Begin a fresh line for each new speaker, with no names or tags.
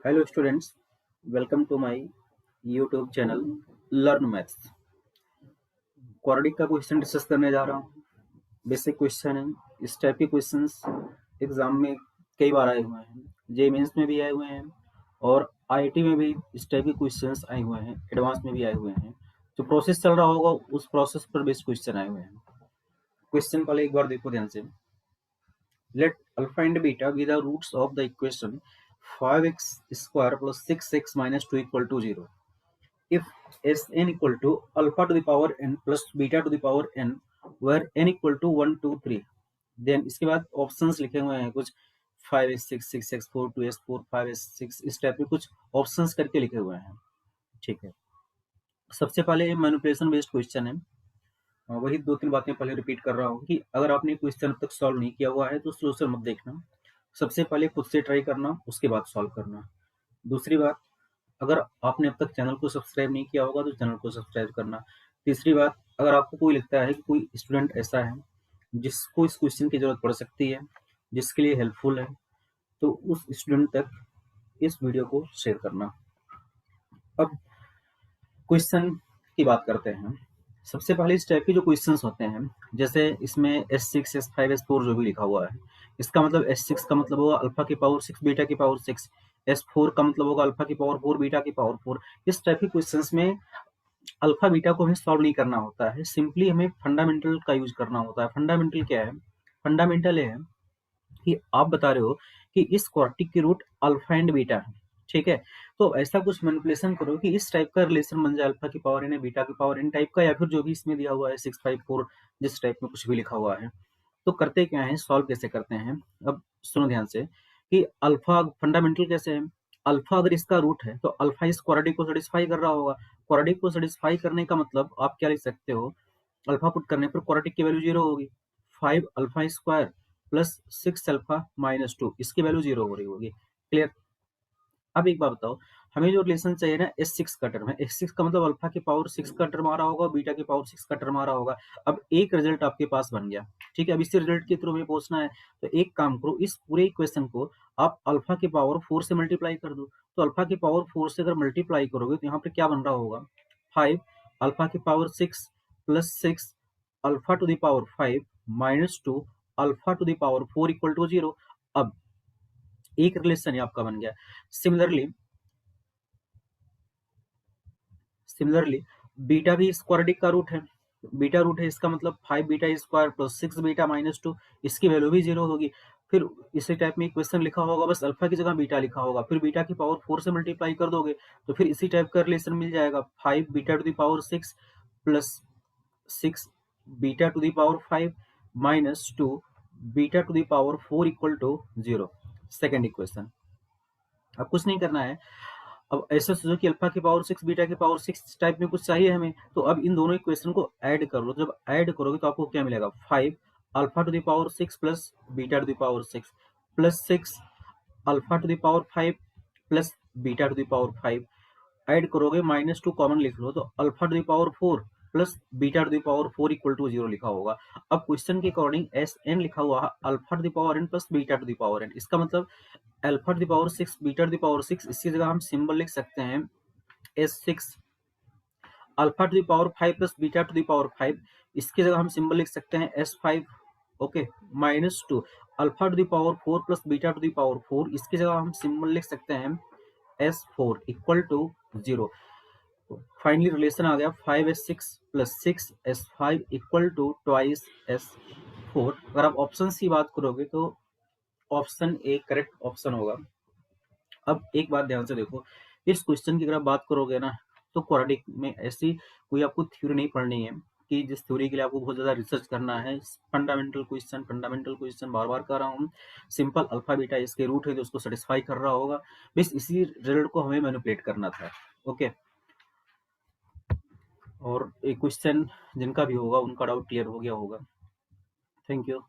Hello students, welcome to my YouTube channel learn maths. Quadratic का question discuss करने जा रहा हूँ। बेसिक क्वेश्चन है। इस टाइप के क्वेश्चंस एग्जाम में कई बार आए हुए हैं, जे मेंस में भी आए हुए हैं और आईआईटी में भी इस टाइप के क्वेश्चंस आए हुए हैं, एडवांस में भी आए हुए हैं। जो प्रोसेस चल रहा होगा उस प्रोसेस पर बेस्ड क्वेश्चन आए हुए हैं। क्वेश्चन पहले एक बार देखो ध्यान से। Let alpha and beta be the roots of the equation 5x square plus 6x minus 2 equal to 0 if Sn equal to alpha to the power n plus beta to the power n where n equal to 1 2 3 then इसके बाद options लिखे हुए हैं कुछ 5s6 6x4 2s4 5s6 इस type के कुछ options करके लिखे हुए हैं। ठीक है, सबसे पहले मैनिपुलेशन बेस्ड क्वेश्चन है। वही दो तीन बातें पहले रिपीट कर रहा हूँ कि अगर आपने क्वेश्चन अब तक सॉल्व नहीं किया हुआ है तो सोल्यूशन मत देखना। सबसे पहले खुद से ट्राई करना, उसके बाद सॉल्व करना। दूसरी बात, अगर आपने अब तक चैनल को सब्सक्राइब नहीं किया होगा तो चैनल को सब्सक्राइब करना। तीसरी बात, अगर आपको कोई लगता है कि कोई स्टूडेंट ऐसा है जिसको इस क्वेश्चन की जरूरत पड़ सकती है, जिसके लिए हेल्पफुल है, तो उस स्टूडेंट तक इस वीडियो को शेयर करना। अब क्वेश्चन की बात करते हैं। सबसे पहले इस टाइप के जो क्वेश्चंस होते हैं, जैसे इसमें S6 S5 S4 जो भी लिखा हुआ है, इसका मतलब S6 का मतलब होगा अल्फा की पावर 6 बीटा की पावर 6, S4 का मतलब होगा अल्फा की पावर 4 बीटा की पावर 4। इस टाइप के क्वेश्चंस में अल्फा बीटा को हमें सॉल्व नहीं करना होता है, सिंपली हमें फंडामेंटल का यूज करना होता है। फंडामेंटल क्या है? फंडामेंटल है कि आप बता रहे हो कि इस क्वाड्रेटिक की रूट अल्फा एंड बीटा है। ठीक है, तो ऐसा कुछ मैनिपुलेशन करो कि इस टाइप का रिलेशन बन जाए, अल्फा की पावर एन बीटा की पावर एन टाइप का, या फिर जो भी इसमें दिया हुआ है 654 जिस टाइप में कुछ भी लिखा हुआ है। तो करते क्या है, सॉल्व कैसे करते हैं? अब सुनो ध्यान से कि अल्फा फंडामेंटल कैसे है। अल्फा अगर इसका रूट है तो अल्फा इस क्वाड्रेटिक को सेटिस्फाई कर रहा होगा। क्वाड्रेटिक को सेटिस्फाई करने का मतलब आप क्या लिख सकते हो, अल्फा पुट करने पर क्वाड्रेटिक की वैल्यू 0 होगी। 5 alpha square plus 6 alpha minus 2, इसकी वैल्यू 0 हो रही होगी। क्लियर? अब एक बात बताओ, हमें जो रिलेशन चाहिए ना S6 का टर्म है, S6 का मतलब अल्फा की पावर 6 का टर्म आ रहा होगा, बीटा की पावर 6 का टर्म आ रहा होगा। अब एक रिजल्ट आपके पास बन गया। ठीक है, अब इसी रिजल्ट के थ्रू हमें पहुंचना है, तो एक काम करो, इस पूरे इक्वेशन को आप अल्फा की पावर 4 से मल्टीप्लाई कर दो। तो अल्फा की पावर 4 से अगर मल्टीप्लाई करोगे तो यहाँ पे क्या बन रहा होगा, 5 अल्फा की power 6 plus 6 alpha to the power 5 minus 2 alpha to the power 4 equal to 0। अब एक रिलेशन है आपका बन गया। सिमिलरली बीटा भी स्क्वाड्रेटिक का रूट है। बीटा रूट है, इसका मतलब 5 beta square plus 6 beta minus 2, इसकी वैल्यू भी 0 होगी। फिर इसी टाइप में इक्वेशन लिखा होगा, बस अल्फा की जगह बीटा लिखा होगा, फिर बीटा की पावर 4 से मल्टीप्लाई कर दोगे तो फिर इसी टाइप का रिलेशन मिल जाएगा। 5 beta to the power 6 plus 6 beta to the power 5 minus 2 beta to the power 4 equal to 0। Second equation. अब कुछ नहीं करना है। अब ऐसा सोचो कि अल्फा की पावर 6 बीटा की पावर 6 टाइप में कुछ चाहिए हमें, तो अब इन दोनों इक्वेशन को ऐड कर लो। जब ऐड करोगे तो आपको क्या मिलेगा, 5 alpha to the power 6 plus beta to the power 6 plus 6 alpha to the power 5 plus beta to the power 5। Add करोगे, माइनस 2 कॉमन लिख लो, तो alpha to the power 4 plus beta to the power 4 equal to 0 लिखा होगा। अब question के according S N लिखा हुआ है, alpha to the power n plus beta to the power n. इसका मतलब alpha to the power 6 beta to the power 6, इसकी जगह हम सिंबल लिख सकते हैं S6 alpha to the power 5 plus beta to the power 5, इसकी जगह हम सिंबल लिख सकते हैं S5। Okay, minus 2 alpha to the power 4 plus beta to the power 4, इसकी जगह हम सिंबल लिख सकते हैं S4 equal to 0। Finally relation आ गया 5S6 plus 6S5 equal to twice S4। अगर आप ऑप्शन की बात करोगे तो ऑप्शन ए करेक्ट ऑप्शन होगा। अब एक बात ध्यान से देखो, इस क्वेश्चन की अगर आप बात करोगे ना, तो क्वाड्रेटिक में ऐसी कोई आपको थ्योरी नहीं पढ़नी है कि जिस थ्योरी के लिए आपको बहुत ज्यादा रिसर्च करना है। फंडामेंटल क्वेश्चन बार बार कर रहा हूँ। सिंपल अल्फा बीटा इसके रूट है तो उसको सेटिस्फाई कर रहा होगा, बस इसी रिजल्ट को हमें मैनिपुलेट करना था। ओके, और एक क्वेश्चन जिनका भी होगा उनका डाउट क्लियर हो गया होगा। Thank you.